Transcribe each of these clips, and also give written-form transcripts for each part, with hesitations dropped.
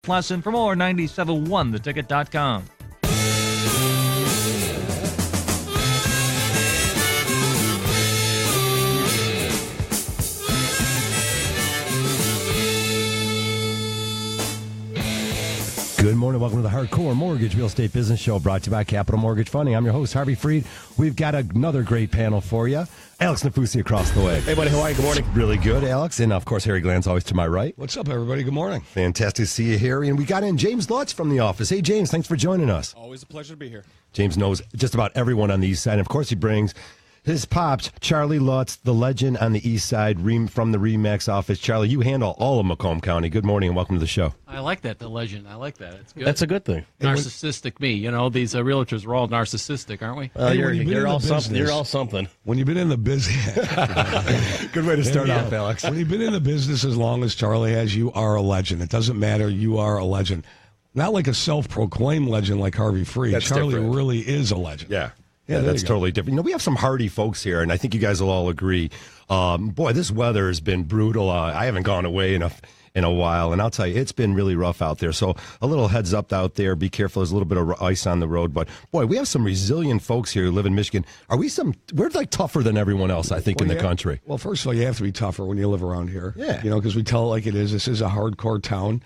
Plus, and for more, 971theticket.com. Good morning. Welcome to the Hardcore Mortgage Real Estate Business Show, brought to you by Capital Mortgage Funding. I'm your host, Harvey Freed. We've got another great panel for you. Alex Nafusi across the way. Hey, buddy. How are you? Good morning. Really good, Alex. And, of course, Harry Glann's always to my right. What's up, everybody? Good morning. Fantastic to see you, Harry. And we got in James Lutz from the office. Hey, James, thanks for joining us. Always a pleasure to be here. James knows just about everyone on the east side. And, of course, he brings his pops, Charlie Lutz, the legend on the east side, from the RE/MAX office. Charlie, you handle all of Macomb County. Good morning and welcome to the show. I like that, the legend. I like that. It's good. That's a good thing. Narcissistic me. You know, these realtors are all narcissistic, aren't we? You're all something. You're all something. When you've been in the business, Good way to start off, Alex. when you've been in the business as long as Charlie has, you are a legend. It doesn't matter. You are a legend. Not like a self-proclaimed legend like Harvey Freed. That's Charlie different. really is a legend. Yeah, there that's you go. totally different. You know, we have some hardy folks here, and I think you guys will all agree. Boy, this weather has been brutal. I haven't gone away in a while, and I'll tell you, it's been really rough out there. So a little heads up out there. Be careful. There's a little bit of ice on the road. But, boy, we have some resilient folks here who live in Michigan. We're like tougher than everyone else, I think, in the country. Well, first of all, you have to be tougher when you live around here. Yeah. You know, because we tell it like it is. This is a hardcore town.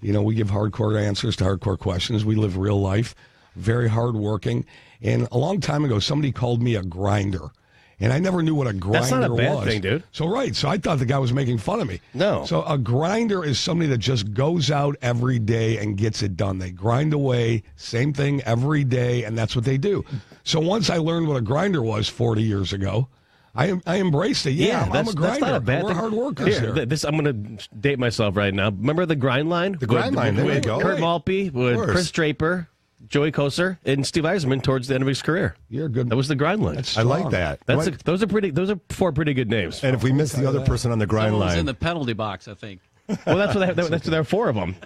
You know, we give hardcore answers to hardcore questions. We live real life, very hardworking. And a long time ago, somebody called me a grinder. And I never knew what a grinder was. That's not a bad thing, dude. So I thought the guy was making fun of me. No. So a grinder is somebody that just goes out every day and gets it done. They grind away, same thing every day, and that's what they do. So once I learned what a grinder was 40 years ago, I embraced it. Yeah, I'm a grinder. That's not a bad We're thing. hard workers here. I'm going to date myself right now. Remember the grind line? The grind line, there you go. Kurt Maltby, with Chris Draper, Joey Koser, and Steve Eiserman towards the end of his career. You're good. That was the grind line. That's I like strong. that. Those are four pretty good names. And if we miss the other person on the grind Someone was in line, the penalty box, I think. Well, there are four of them.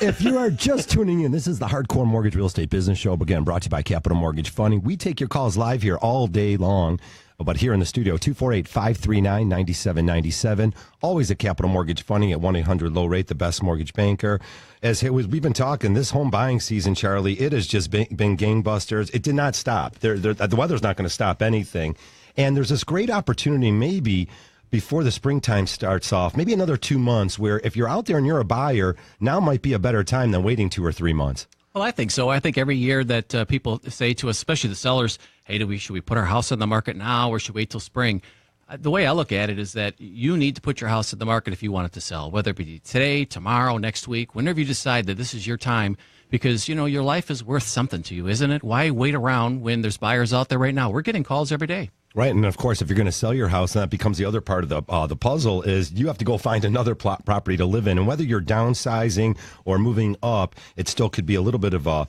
if you are just tuning in, this is the Hardcore Mortgage Real Estate Business Show, again, brought to you by Capital Mortgage Funding. We take your calls live here all day long, but here in the studio, 248-539-9797. Always at Capital Mortgage Funding at 1-800-LOW RATE, the best mortgage banker. As we've been talking, this home buying season, Charlie, it has just been gangbusters. It did not stop. The weather's not going to stop anything. And there's this great opportunity maybe before the springtime starts off, maybe another 2 months, where if you're out there and you're a buyer, now might be a better time than waiting 2 or 3 months. Well, I think so. I think every year that people say to us, especially the sellers, hey, should we put our house on the market now or should we wait till spring? The way I look at it is that you need to put your house in the market if you want it to sell, whether it be today, tomorrow, next week, whenever you decide that this is your time, because, you know, your life is worth something to you, isn't it? Why wait around when there's buyers out there right now? We're getting calls every day. Right, and of course, if you're going to sell your house, and that becomes the other part of the puzzle, is you have to go find another property to live in. And whether you're downsizing or moving up, it still could be a little bit of a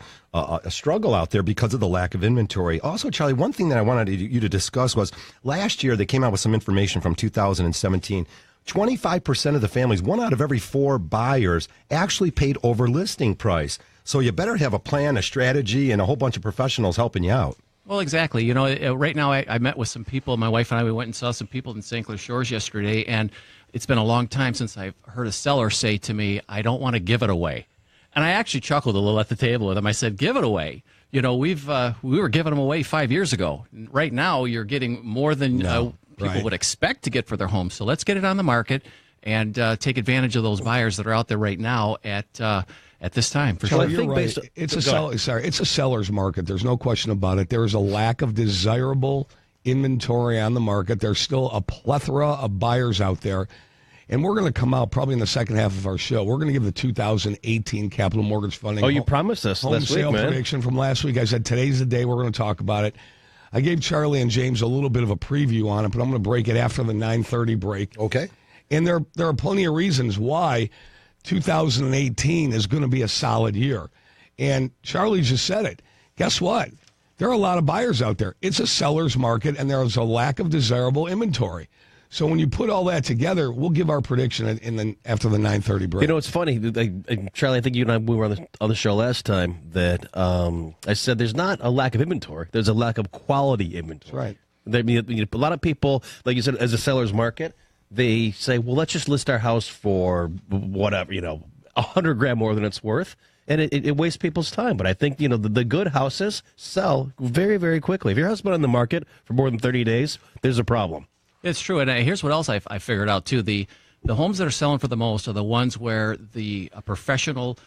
struggle out there because of the lack of inventory. Also, Charlie, one thing that I wanted you to discuss was last year they came out with some information from 2017. 25% of the families, 1 out of every 4 buyers, actually paid over listing price. So you better have a plan, a strategy, and a whole bunch of professionals helping you out. Well, exactly. You know, right now I met with some people. My wife and I, we went and saw some people in St. Clair Shores yesterday, and it's been a long time since I've heard a seller say to me, I don't want to give it away. And I actually chuckled a little at the table with them. I said, give it away. You know, we were giving them away 5 years ago. Right now, you're getting more than people would expect to get for their home. So let's get it on the market and take advantage of those buyers that are out there right now at this time. For Charlie, sure. you're right. It's a seller's market. There's no question about it. There is a lack of desirable inventory on the market. There's still a plethora of buyers out there. And we're going to come out probably in the second half of our show. We're going to give the 2018 Capital Mortgage Funding. Oh, you promised us home last week, sale man. prediction from last week. I said today's the day we're going to talk about it. I gave Charlie and James a little bit of a preview on it, but I'm going to break it after the 9:30 break. Okay. And there are plenty of reasons why 2018 is going to be a solid year. And Charlie just said it. Guess what? There are a lot of buyers out there. It's a seller's market, and there is a lack of desirable inventory. So when you put all that together, we'll give our prediction after the 9:30 break. You know, it's funny, Charlie, I think you and I, we were on the show last time, that I said there's not a lack of inventory. There's a lack of quality inventory. That's right. A lot of people, like you said, as a seller's market, they say, well, let's just list our house for whatever, 100 grand more than it's worth, and it wastes people's time. But I think, the good houses sell very, very quickly. If your house has been on the market for more than 30 days, there's a problem. It's true. And here's what else I figured out, too. The homes that are selling for the most are the ones where the professional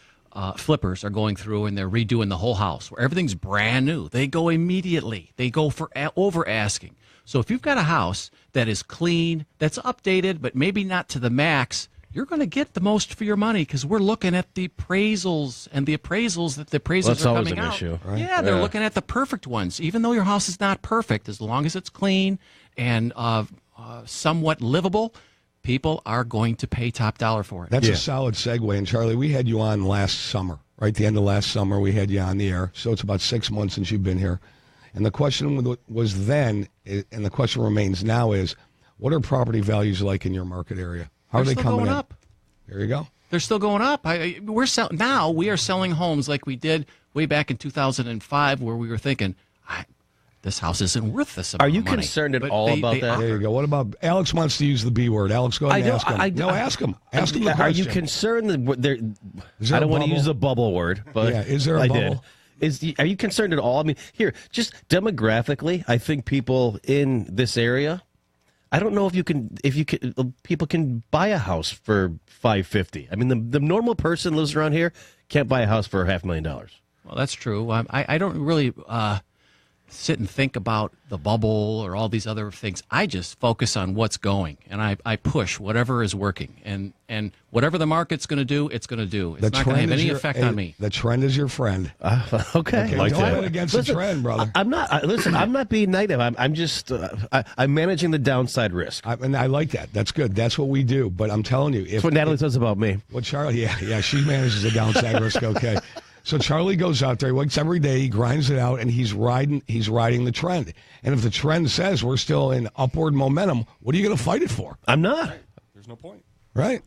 flippers are going through and they're redoing the whole house, where everything's brand new. They go immediately. They go for over asking. So if you've got a house that is clean, that's updated, but maybe not to the max, you're going to get the most for your money, because we're looking at the appraisals, and the appraisals that the appraisals That's are always coming an out. issue, right? Yeah, they're looking at the perfect ones. Even though your house is not perfect, as long as it's clean and somewhat livable, people are going to pay top dollar for it. That's a solid segue. And Charlie, we had you on last summer, right? The end of last summer, we had you on the air. So it's about 6 months since you've been here. And the question was then, and the question remains now, is what are property values like in your market area? How are they still coming going in? up. There you go. They're still going up. Now we are selling homes like we did way back in 2005, where we were thinking, this house isn't worth this amount Are you of money. concerned at But all about they that? are. There you go. What about Alex wants to use the B word? Alex, go ahead and ask him. Ask him. Ask him the Are you question. concerned that there? Is there I don't a want to bubble? use the bubble word, but Yeah, is there a I bubble? did. Are you concerned at all? I mean, here, just demographically, I think people in this area, I don't know if people can buy a house for $550,000. I mean, the normal person lives around here can't buy a house for $500,000. Well, that's true. I don't really sit and think about the bubble or all these other things. I just focus on what's going, and I push whatever is working. And whatever the market's going to do, it's going to do. It's not going to have any effect on me. The trend is your friend. Okay. Like Don't that. bet against the trend, brother. I'm not. Listen, I'm not being negative. I'm just. I'm managing the downside risk. And I like that. That's good. That's what we do. But I'm telling you, That's what Natalie says about me. What Charlie, yeah, she manages the downside risk. Okay, so Charlie goes out there, he works every day, he grinds it out, and he's riding the trend. And if the trend says we're still in upward momentum, what are you going to fight it for? I'm not. There's no point. Right?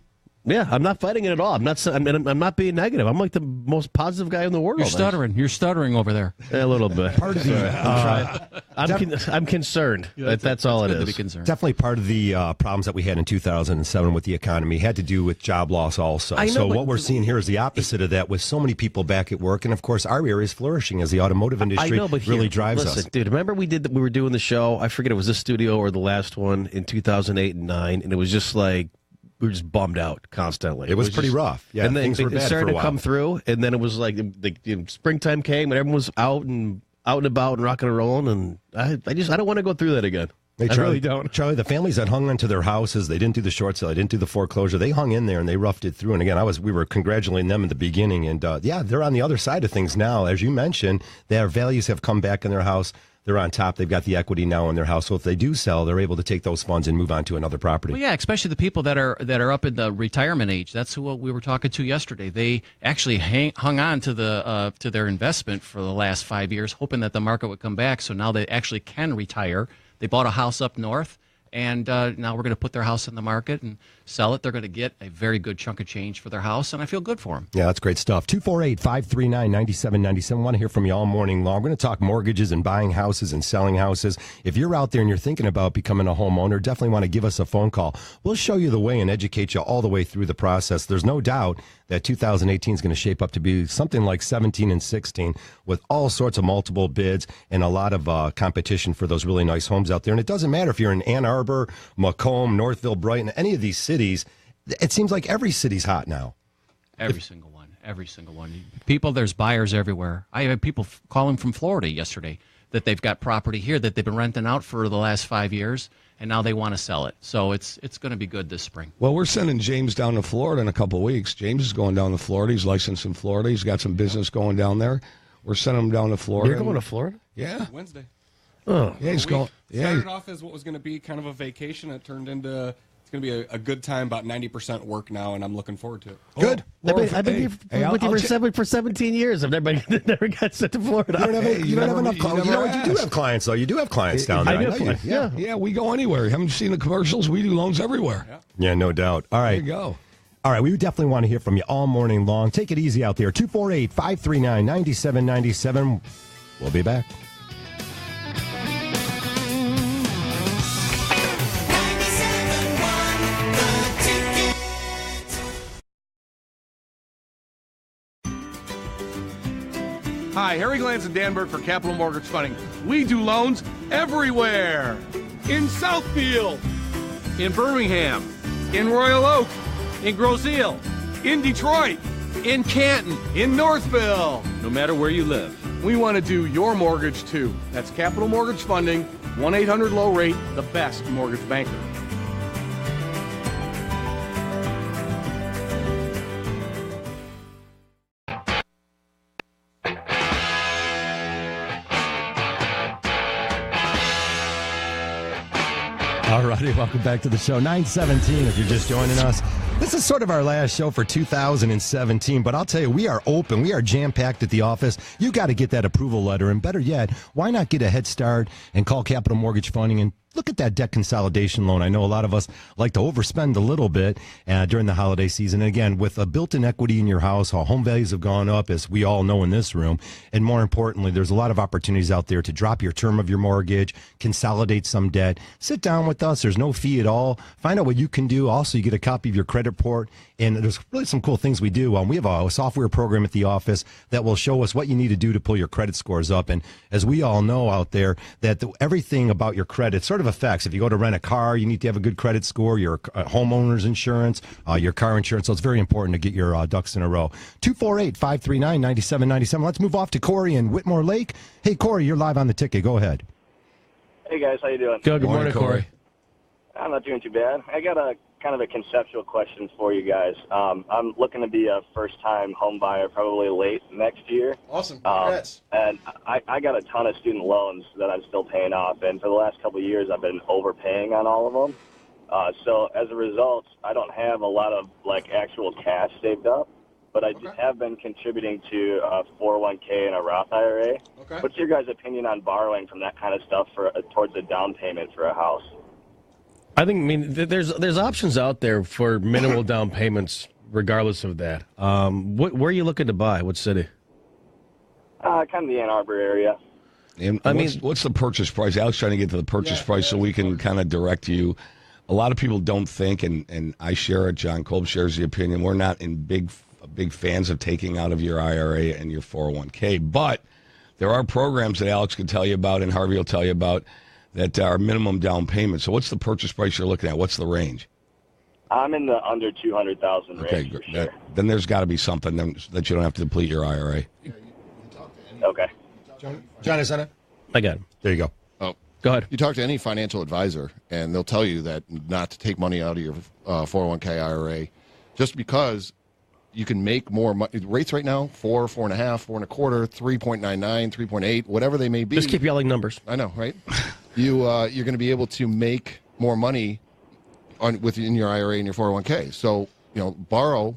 Yeah, I'm not fighting it at all. I'm not being negative. I'm like the most positive guy in the world. You're stuttering. You're stuttering over there. A little bit. Part of the I'm concerned. That's all it Good to be is. concerned. definitely part of the problems that we had in 2007 with the economy had to do with job loss also. I know, So but- what we're seeing here is the opposite of that, with so many people back at work, and of course our area is flourishing as the automotive industry I know, but really here, drives listen, us. dude. Remember we were doing the show. I forget it was this studio or the last one in 2008 and 2009, and it was just like we were just bummed out constantly. It was pretty just- rough. Yeah, and then things were it bad started for a to come while. through, and then it was like springtime came and everyone was out and about and rocking and rolling, and I don't want to go through that again. Hey, I Charlie, really don't. Charlie, the families that hung onto their houses, they didn't do the short sale, they didn't do the foreclosure. They hung in there and they roughed it through. And again, we were congratulating them in the beginning. And they're on the other side of things now. As you mentioned, their values have come back in their house. They're on top. They've got the equity now in their house. So if they do sell, they're able to take those funds and move on to another property. Well, yeah, especially the people that are up in the retirement age. That's who we were talking to yesterday. They actually hung on to to their investment for the last 5 years, hoping that the market would come back. So now they actually can retire. They bought a house up north, and now we're going to put their house in the market and sell it. They're going to get a very good chunk of change for their house, and I feel good for them. Yeah, that's great stuff. 248-539-9797. Want to hear from you all morning long. We're going to talk mortgages and buying houses and selling houses. If you're out there and you're thinking about becoming a homeowner, definitely want to give us a phone call. We'll show you the way and educate you all the way through the process. There's no doubt that 2018 is going to shape up to be something like 17 and 16 with all sorts of multiple bids and a lot of competition for those really nice homes out there. And it doesn't matter if you're in Ann Arbor, Macomb, Northville, Brighton, any of these cities. It seems like every city's hot now. Every single one. People, there's buyers everywhere. I had people calling from Florida yesterday that they've got property here that they've been renting out for the last 5 years, and now they want to sell it. So it's going to be good this spring. Well, we're sending James down to Florida in a couple of weeks. James is going down to Florida. He's licensed in Florida. He's got some business going down there. We're sending him down to Florida. You're going to Florida? Yeah. Wednesday. Oh, Yeah, he's going. Yeah, Started off as what was going to be kind of a vacation. It turned into it's going to be a good time, about 90% work now, and I'm looking forward to it. Good. I've been here with you for 17 years. I've never got sent to Florida. You don't have, you don't have enough clients. You know what? You do asked. have clients, though. You do have clients down there. I do. know you. Yeah. Yeah, we go anywhere. Haven't you seen the commercials? We do loans everywhere. Yeah, no doubt. All There right. you go. All right, we definitely want to hear from you all morning long. Take it easy out there. 248-539-9797. We'll be back. Hi, Harry Glantz and Dan Burke for Capital Mortgage Funding. We do loans everywhere. In Southfield, in Birmingham, in Royal Oak, in Grosse Ile, in Detroit, in Canton, in Northville. No matter where you live, we want to do your mortgage too. That's Capital Mortgage Funding, 1-800-LOW-RATE, the best mortgage banker. All righty, welcome back to the show. 9:17 if you're just joining us. This is sort of our last show for 2017, but I'll tell you, we are open. We are jam-packed at the office. You got to get that approval letter, and better yet, why not get a head start and call Capital Mortgage Funding and look at that debt consolidation loan. I know a lot of us like to overspend a little bit during the holiday season. And again, with a built-in equity in your house, how home values have gone up, as we all know in this room. And more importantly, there's a lot of opportunities out there to drop your term of your mortgage, consolidate some debt. Sit down with us. There's no fee at all. Find out what you can do. Also, you get a copy of your credit report. And there's really some cool things we do. We have a software program at the office that will show us what you need to do to pull your credit scores up. And as we all know out there, that everything about your credit sort of affects. If you go to rent a car, you need to have a good credit score, your homeowner's insurance, your car insurance. So it's very important to get your ducks in a row. 248-539-9797. Let's move off to Corey in Whitmore Lake. Hey, Corey, you're live on the ticket. Go ahead. Hey, guys. How you doing? Good morning, Corey. I'm not doing too bad. I got a kind of a conceptual question for you guys. I'm looking to be a first-time home buyer probably late next year. Awesome. Congrats. And I got a ton of student loans that I'm still paying off. And for the last couple of years, I've been overpaying on all of them. So as a result, I don't have a lot of actual cash saved up. But I have been contributing to a 401k and a Roth IRA. Okay. What's your guys' opinion on borrowing from that kind of stuff towards a down payment for a house? I think, there's options out there for minimal down payments, regardless of that. Where are you looking to buy? What city? Kind of the Ann Arbor area. And what's the purchase price? Alex trying to get to the purchase price so we can kind of direct you. A lot of people don't think, and I share it. John Kolb shares the opinion. We're not big fans of taking out of your IRA and your 401k, but there are programs that Alex can tell you about and Harvey will tell you about that are minimum down payment. So what's the purchase price you're looking at? What's the range? I'm in the under 200,000 range. Okay, for sure. then there's got to be something that you don't have to deplete your IRA. Okay. John, is that it? I got him. There you go. Oh, Go ahead. you talk to any financial advisor, and they'll tell you that not to take money out of your 401k IRA, just because you can make more money. Rates right now, 4, 4.5, 4.25, 3.99, 3.8, whatever they may be. Just keep yelling numbers. I know, right? You're going to be able to make more money within your IRA and your 401k. So, borrow,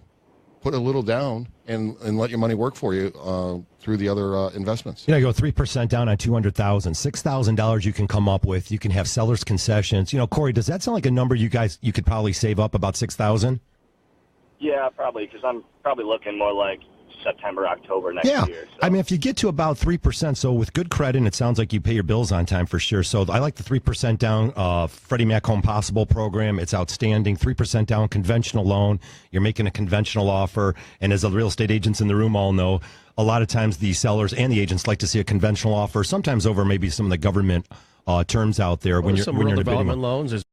put a little down, and let your money work for you through the other investments. You go 3% down on 200,000, $6,000 you can come up with. You can have seller's concessions. Corey, does that sound like a number you could probably save up about 6,000? Yeah, probably, because I'm probably looking more like September, October next year. So. I mean, if you get to about 3%, so with good credit, it sounds like you pay your bills on time for sure. So I like the 3% down Freddie Mac Home Possible program. It's outstanding. 3% down conventional loan. You're making a conventional offer. And as the real estate agents in the room all know, a lot of times the sellers and the agents like to see a conventional offer, sometimes over maybe some of the government terms out there when you're in a development loans.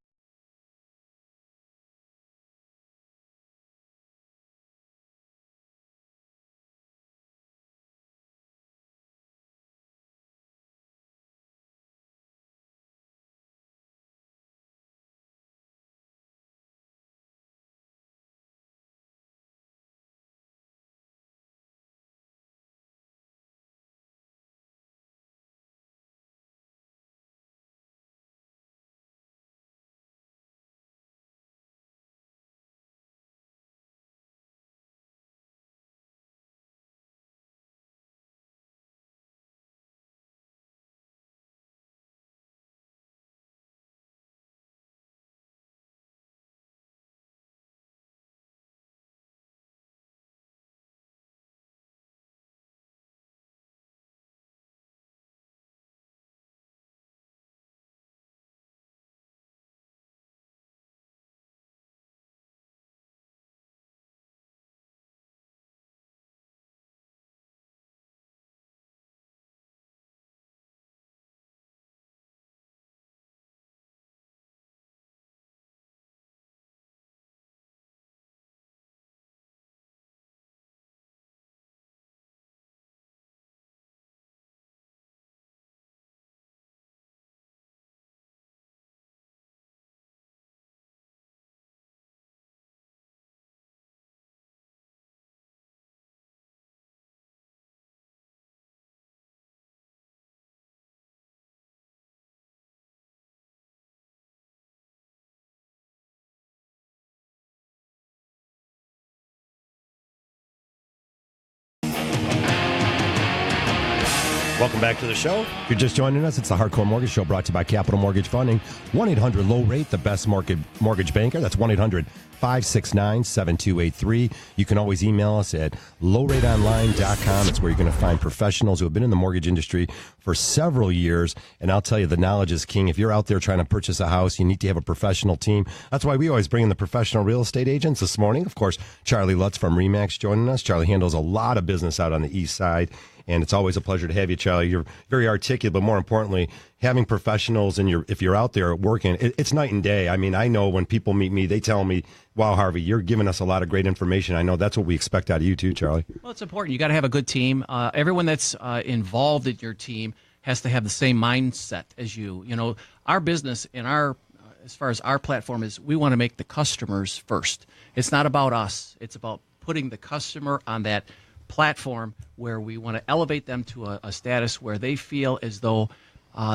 Welcome back to the show. If you're just joining us, it's the Hardcore Mortgage Show brought to you by Capital Mortgage Funding. 1-800-LOW-RATE, the best mortgage banker. That's 1-800-569-7283. You can always email us at lowrateonline.com. It's where you're going to find professionals who have been in the mortgage industry for several years. And I'll tell you, the knowledge is king. If you're out there trying to purchase a house, you need to have a professional team. That's why we always bring in the professional real estate agents. This morning, of course, Charlie Lutz from RE/MAX joining us. Charlie handles a lot of business out on the east side. And it's always a pleasure to have you, Charlie. You're very articulate, but more importantly, having professionals and if you're out there working, it's night and day. I mean, I know when people meet me, they tell me, wow, Harvey, you're giving us a lot of great information. I know that's what we expect out of you too, Charlie. Well, it's important. You got to have a good team. Everyone that's involved in your team has to have the same mindset as you. You know, our business and as far as our platform is, we want to make the customers first. It's not about us. It's about putting the customer on that platform where we want to elevate them to a status where they feel as though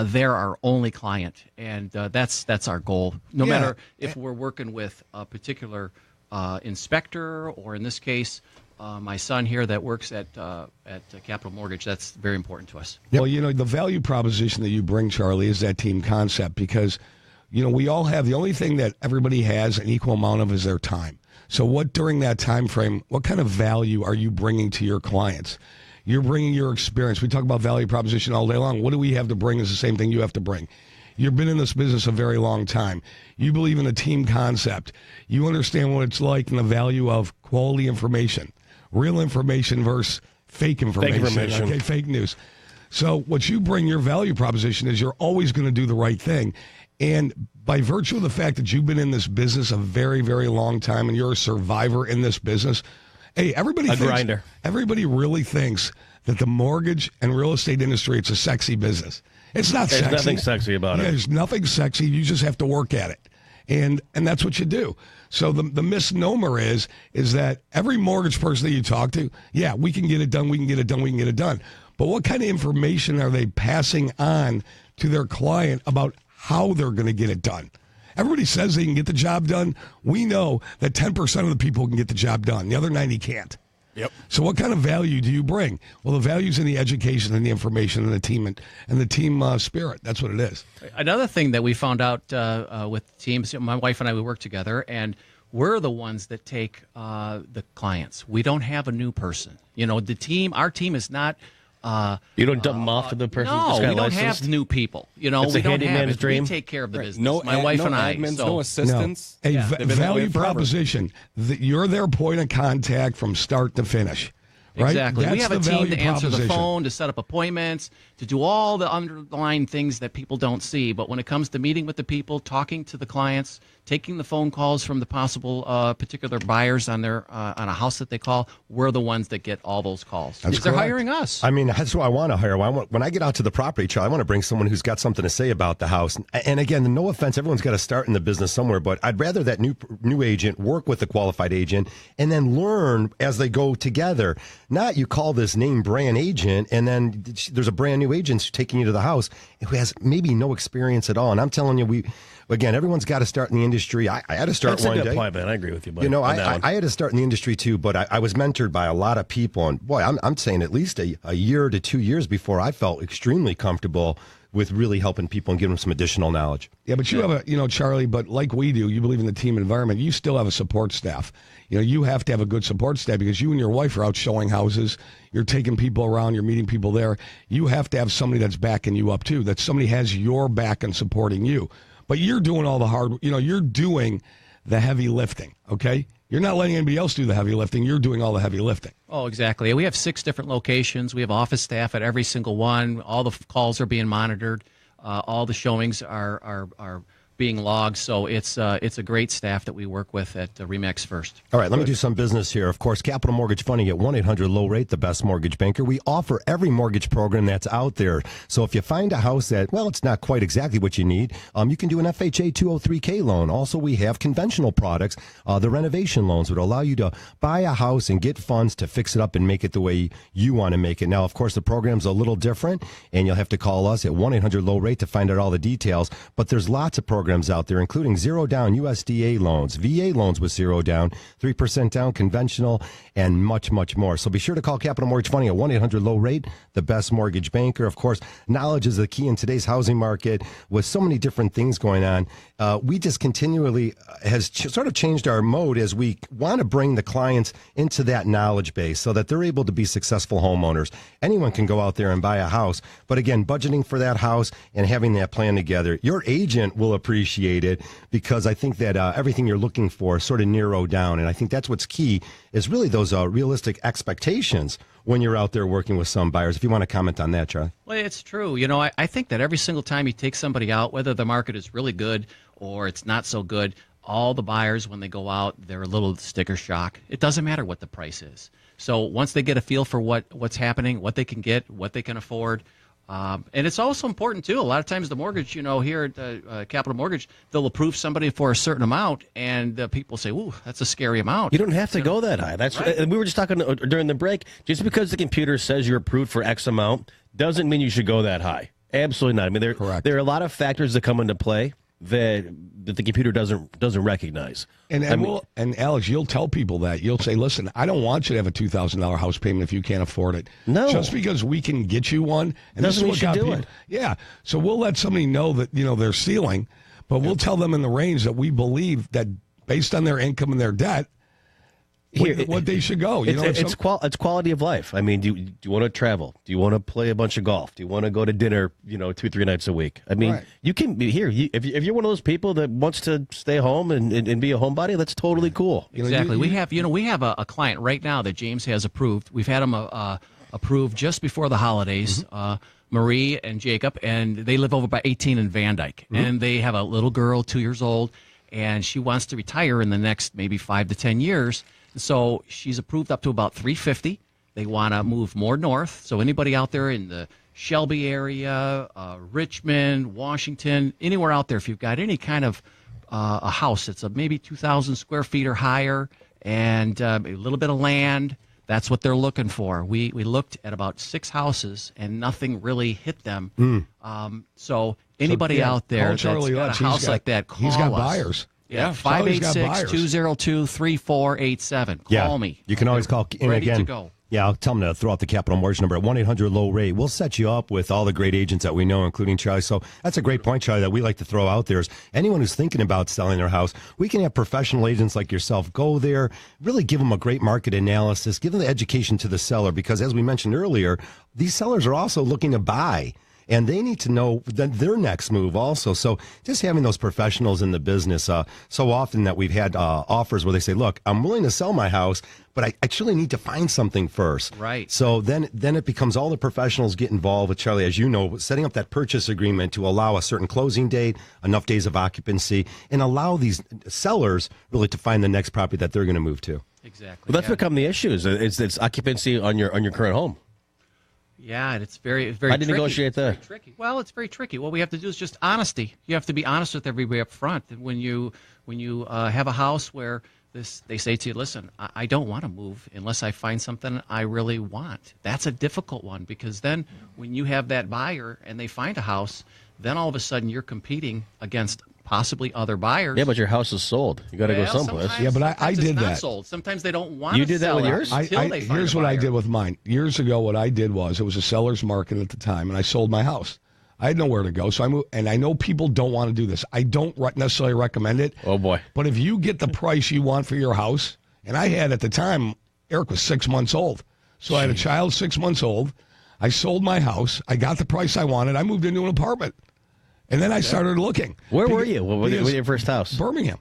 they're our only client, and that's our goal. No matter if we're working with a particular inspector, or in this case, my son here that works at Capital Mortgage. That's very important to us. Well, you know, the value proposition that you bring, Charlie, is that team concept, because you know we all have the only thing that everybody has an equal amount of is their time. So what during that time frame, what kind of value are you bringing to your clients? You're bringing your experience. We talk about value proposition all day long. What do we have to bring is the same thing you have to bring. You've been in this business a very long time. You believe in the team concept. You understand what it's like and the value of quality information, real information versus fake information. Okay, fake news. So what you bring, your value proposition, is you're always going to do the right thing. And by virtue of the fact that you've been in this business a very, very long time and you're a survivor in this business, hey, everybody really thinks that the mortgage and real estate industry, it's a sexy business. It's not sexy. There's nothing sexy about it. There's nothing sexy. You just have to work at it. And that's what you do. So the misnomer is that every mortgage person that you talk to, yeah, we can get it done, we can get it done, we can get it done. But what kind of information are they passing on to their client about how they're going to get it done? Everybody says they can get the job done. We know that 10% of the people can get the job done. The other 90 can't. Yep. So what kind of value do you bring? Well, the value's in the education and the information and the team and the team spirit. That's what it is. Another thing that we found out with teams, my wife and I, we work together, and we're the ones that take the clients. We don't have a new person. You know, our team is not... you don't dump them off to the person no, who's got we don't licensed? have new people. You know, It's we a don't have handyman's it. dream. We take care of the business. No, my wife no and I. admins, So no assistants. A They've been that way value forever. proposition. You're their point of contact from start to finish. Right? Exactly. We That's have a the team to value answer the proposition. phone, to set up appointments, to do all the underlying things that people don't see. But when it comes to meeting with the people, talking to the clients, taking the phone calls from the possible particular buyers on a house that they call, we're the ones that get all those calls. That's They're correct. hiring us. I mean, that's who I want to hire. When I get out to the property, Charlie, I want to bring someone who's got something to say about the house. And again, no offense, everyone's got to start in the business somewhere, but I'd rather that new agent work with the qualified agent and then learn as they go together. Not you call this name brand agent and then there's a brand new agent taking you to the house who has maybe no experience at all. And I'm telling you, again, everyone's got to start in the industry. I had to start That's one a good day. point, man. I agree with you, buddy. You know, on that one. I had to start in the industry too, but I was mentored by a lot of people. And boy, I'm saying at least a year to 2 years before I felt extremely comfortable with really helping people and giving them some additional knowledge. Yeah, but you have Charlie, but like we do, you believe in the team environment. You still have a support staff. You know, you have to have a good support staff because you and your wife are out showing houses. You're taking people around. You're meeting people there. You have to have somebody that's backing you up too, that somebody has your back and supporting you. But you're doing all the hard, you're doing the heavy lifting, okay? You're not letting anybody else do the heavy lifting. You're doing all the heavy lifting. Oh, exactly. We have 6 different locations. We have office staff at every single one. All the calls are being monitored. All the showings are being logged. So it's a great staff that we work with at RE/MAX First. All right, let me do some business here. Of course, Capital Mortgage Funding at 1-800-LOW-RATE, the best mortgage banker. We offer every mortgage program that's out there. So if you find a house that, well, it's not quite exactly what you need, you can do an FHA 203K loan. Also, we have conventional products. The renovation loans would allow you to buy a house and get funds to fix it up and make it the way you want to make it. Now, of course, the program's a little different, and you'll have to call us at 1-800-LOW-RATE to find out all the details. But there's lots of programs programs out there, including zero down USDA loans, VA loans with zero down, 3% down, conventional, and much, much more. So be sure to call Capital Mortgage Funding at 1-800-LOW-RATE, the best mortgage banker. Of course, knowledge is the key in today's housing market with so many different things going on. We just continually has sort of changed our mode as we want to bring the clients into that knowledge base so that they're able to be successful homeowners. Anyone can go out there and buy a house, but again, budgeting for that house and having that plan together, your agent will appreciate it because I think that everything you're looking for sort of narrowed down, and I think that's what's key is really those realistic expectations when you're out there working with some buyers. If you want to comment on that, Charlie. Well, it's true. You know, I think that every single time you take somebody out, whether the market is really good or it's not so good, all the buyers, when they go out, they're a little sticker shock. It doesn't matter what the price is. So once they get a feel for what's happening, what they can get, what they can afford, and it's also important, too. A lot of times the mortgage, you know, here at Capital Mortgage, they'll approve somebody for a certain amount, and people say, ooh, that's a scary amount. You don't have to go that high. That's right. And we were just talking during the break. Just because the computer says you're approved for X amount doesn't mean you should go that high. Absolutely not. I mean, there are a lot of factors that come into play that the computer doesn't recognize. And Alex, you'll tell people that. You'll say, listen, I don't want you to have a $2,000 house payment if you can't afford it. No. Just because we can get you one. And doesn't this is mean what you should got do people. it. Yeah. So we'll let somebody know that, you know, they're stealing, but we'll tell them in the range that we believe that based on their income and their debt, what they should go. It's quality of life. I mean, do you want to travel? Do you want to play a bunch of golf? Do you want to go to dinner, 2-3 nights a week? I mean, right. You can be here. If you're one of those people that wants to stay home and be a homebody, that's totally cool. Exactly. We have a client right now that James has approved. We've had him approved just before the holidays. Mm-hmm. Marie and Jacob, and they live over by 18 in Van Dyke, mm-hmm. and they have a little girl, 2 years old, and she wants to retire in the next maybe 5 to 10 years. So she's approved up to about $350,000. They want to move more north. So anybody out there in the Shelby area, Richmond, Washington, anywhere out there, if you've got any kind of a house that's maybe 2,000 square feet or higher and a little bit of land, that's what they're looking for. We looked at about 6 houses and nothing really hit them. So anybody out there that's got a house like that, call us. He's got buyers. Yeah, 586-202-3487. Call me. You can always call in ready again. To go. Yeah, I'll tell them to throw out the Capital Mortgage number at 1-800-LOW-RATE. We'll set you up with all the great agents that we know, including Charlie. So that's a great point, Charlie, that we like to throw out there is anyone who's thinking about selling their house, we can have professional agents like yourself go there, really give them a great market analysis, give them the education to the seller, because as we mentioned earlier, these sellers are also looking to buy. And they need to know their next move also. So just having those professionals in the business, so often that we've had offers where they say, look, I'm willing to sell my house, but I actually need to find something first. Right. So then it becomes all the professionals get involved with, Charlie, as you know, setting up that purchase agreement to allow a certain closing date, enough days of occupancy, and allow these sellers really to find the next property that they're going to move to. Exactly. Well, that's become the issue. It's occupancy on your current home. Yeah, and it's very How do you negotiate that? Very tricky. Well, it's very tricky. What we have to do is just honesty. You have to be honest with everybody up front. And when you have a house where they say to you, listen, I don't want to move unless I find something I really want. That's a difficult one because then when you have that buyer and they find a house, then all of a sudden you're competing against possibly other buyers. Yeah, but your house is sold. You got to go someplace. Yeah, but I did that. Sold. Sometimes they don't want. You did that with yours. Here's what I did with mine. Years ago, what I did was it was a seller's market at the time, and I sold my house. I had nowhere to go, so I moved. And I know people don't want to do this. I don't necessarily recommend it. Oh boy! But if you get the price you want for your house, and I had at the time, Eric was 6 months old, so I had a child 6 months old. I sold my house. I got the price I wanted. I moved into an apartment. And then I started looking. Where were you? What was your first house? Birmingham,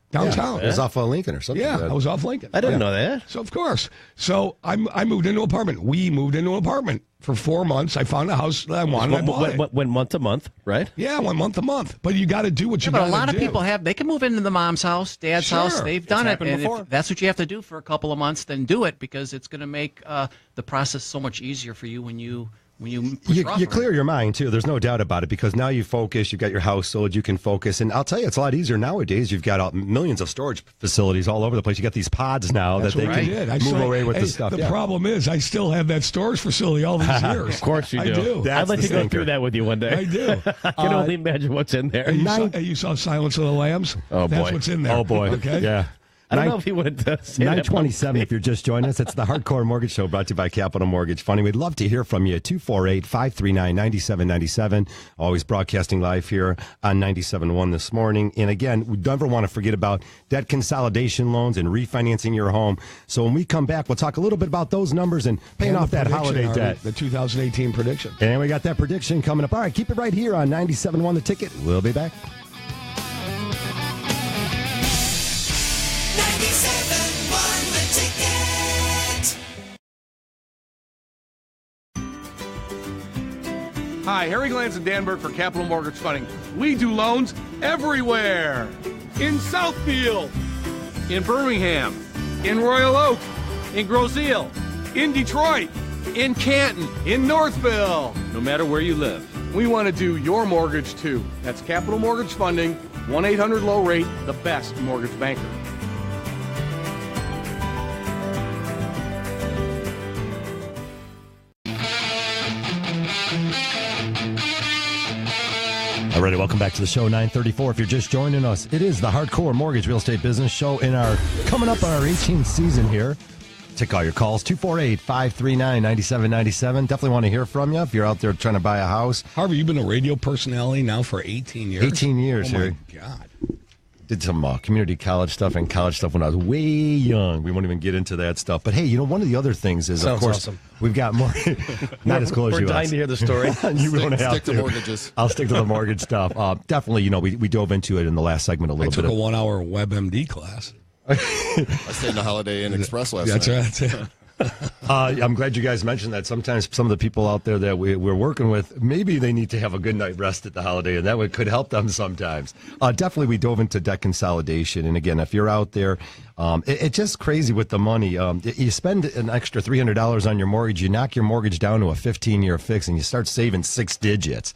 downtown. Yeah. It was off of Lincoln or something. Yeah, I was off Lincoln. I didn't know that. So, of course. So, I moved into an apartment. We moved into an apartment. For 4 months, I found a house that I wanted. I bought it. Went month to month, right? Yeah, went month to month. But you got to do what you got to do. But a lot of people they can move into the mom's house, dad's house. They've done it. And before. if that's what you have to do for a couple of months, then do it because it's going to make the process so much easier for you when you when you put You your offer in. clear your mind, too. There's no doubt about it, because now you focus, you've got your house sold, you can focus. And I'll tell you, it's a lot easier nowadays. You've got millions of storage facilities all over the place. You got these pods now That's that they what we can did. move away with the stuff. The Yeah. problem is, I still have that storage facility all these years. Of course you do. I do. That's I'd like the to go stinker. through that with you one day. I do. I can only imagine what's in there. Hey, you saw Silence of the Lambs? Oh, That's boy. what's in there. Oh, boy. Okay. Yeah. I don't know if he would say that. 927, if you're just joining us. It's the Hardcore Mortgage Show, brought to you by Capital Mortgage Funding. We'd love to hear from you. 248-539-9797. Always broadcasting live here on 97.1 this morning. And again, we never want to forget about debt consolidation loans and refinancing your home. So when we come back, we'll talk a little bit about those numbers and paying And off the that prediction, holiday Harvey, debt. The 2018 prediction. And we got that prediction coming up. All right, keep it right here on 97.1 The Ticket. We'll be back. 97.1 The Ticket. Hi, Harry Glantz and Dan Burke for Capital Mortgage Funding. We do loans everywhere. In Southfield, in Birmingham, in Royal Oak, in Groseal, in Detroit, in Canton, in Northville. No matter where you live, we want to do your mortgage too. That's Capital Mortgage Funding, 1-800-LOW-RATE, the best mortgage banker. All right, welcome back to the show, 934. If you're just joining us, it is the Hardcore Mortgage Real Estate Business Show in our coming up on our 18th season here. Take all your calls, 248-539-9797. Definitely want to hear from you if you're out there trying to buy a house. Harvey, you've been a radio personality now for 18 years. 18 years, Oh, Harry. my God. Did some community college stuff and college stuff when I was way young. We won't even get into that stuff. But hey, you know, one of the other things is, Sounds of course, awesome. we've got more. Not as cool as We're you. dying Alex. to hear the story. You don't have Stick to to. mortgages. I'll stick to the mortgage stuff. Definitely, you know, we dove into it in the last segment a I little took bit. a 1 hour WebMD class. I stayed in the Holiday Inn Express last That's night. right. That's it. I'm glad you guys mentioned that. Sometimes some of the people out there that we're working with, maybe they need to have a good night rest at the holiday, and that could help them sometimes. Definitely, we dove into debt consolidation. And again, if you're out there, it's just crazy with the money. You spend an extra $300 on your mortgage, you knock your mortgage down to a 15-year fix, and you start saving 6 digits.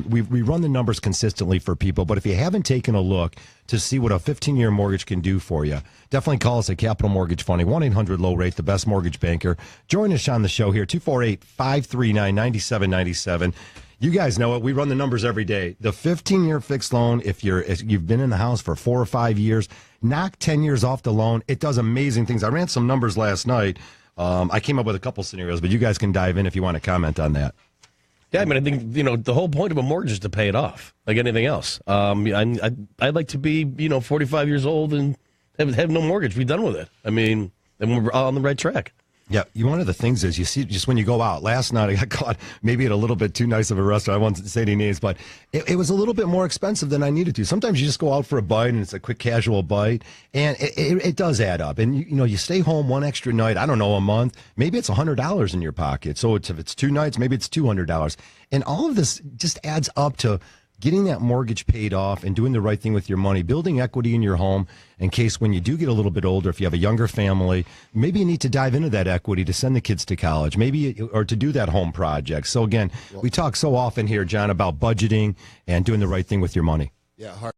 We run the numbers consistently for people, but if you haven't taken a look to see what a 15-year mortgage can do for you, definitely call us at Capital Mortgage Funding, 1-800-LOW-RATE, the best mortgage banker. Join us on the show here, 248-539-9797. You guys know it. We run the numbers every day. The 15-year fixed loan, if you've been in the house for 4 or 5 years, knock 10 years off the loan. It does amazing things. I ran some numbers last night. I came up with a couple scenarios, but you guys can dive in if you want to comment on that. Yeah, I mean, I think, you know, the whole point of a mortgage is to pay it off, like anything else. I'd like to be, 45 years old and have no mortgage, be done with it. I mean, and we're on the right track. Yeah, one of the things is you see just when you go out. Last night I got caught maybe at a little bit too nice of a restaurant. I won't say any names, but it was a little bit more expensive than I needed to. Sometimes you just go out for a bite and it's a quick casual bite, and it does add up. And you stay home one extra night. I don't know, a month. Maybe it's $100 in your pocket. So if it's 2 nights, maybe it's $200. And all of this just adds up to getting that mortgage paid off and doing the right thing with your money, building equity in your home in case when you do get a little bit older, if you have a younger family, maybe you need to dive into that equity to send the kids to college, or to do that home project. So again, we talk so often here, John, about budgeting and doing the right thing with your money. Yeah,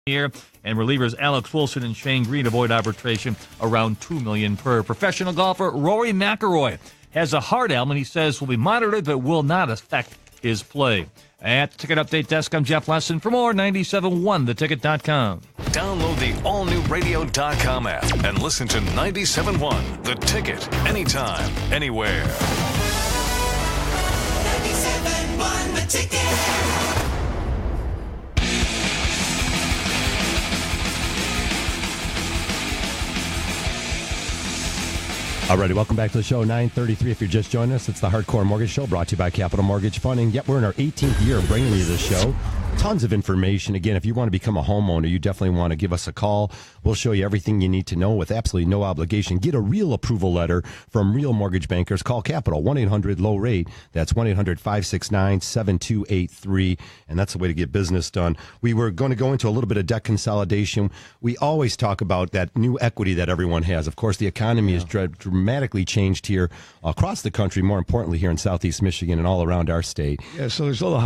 Here, and relievers Alex Wilson and Shane Green avoid arbitration around $2 million per. Professional golfer Rory McIlroy has a heart ailment he says will be monitored but will not affect his play. At the Ticket Update Desk, I'm Jeff Lesson. For more, 97.1theticket.com. Download the all-new radio.com app and listen to 97.1 The Ticket anytime, anywhere. 97.1 The Ticket. Alrighty, welcome back to the show, 9:33. If you're just joining us, it's the Hardcore Mortgage Show brought to you by Capital Mortgage Funding. Yep, we're in our 18th year of bringing you this show. Tons of information. Again, if you want to become a homeowner, you definitely want to give us a call. We'll show you everything you need to know with absolutely no obligation. Get a real approval letter from real mortgage bankers. Call Capital, 1-800-LOW-RATE. That's 1-800-569-7283. And that's the way to get business done. We were going to go into a little bit of debt consolidation. We always talk about that new equity that everyone has. Of course, the economy has dramatically changed here across the country, more importantly here in Southeast Michigan and all around our state. Yeah, so there's a little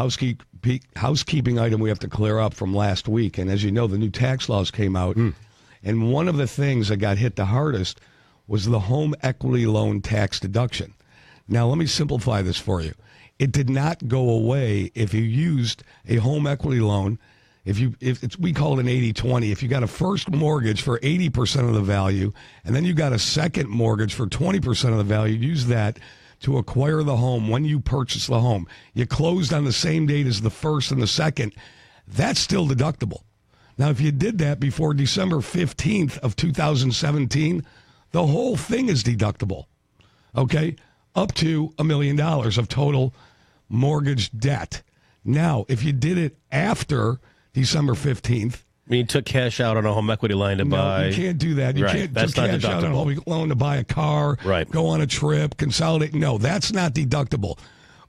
housekeeping item we have to clear up from last week. And as you know, the new tax laws came out. And one of the things that got hit the hardest was the home equity loan tax deduction. Now, let me simplify this for you. It did not go away if you used a home equity loan. We call it an 80-20. If you got a first mortgage for 80% of the value, and then you got a second mortgage for 20% of the value, use that to acquire the home when you purchase the home. You closed on the same date as the first and the second. That's still deductible. Now, if you did that before December 15th of 2017, the whole thing is deductible, okay? Up to $1 million of total mortgage debt. Now, if you did it after December 15th, I mean, you took cash out on a home equity line to buy. You can't do that. You can't take cash out on a home loan to buy a car, go on a trip, consolidate. No, that's not deductible.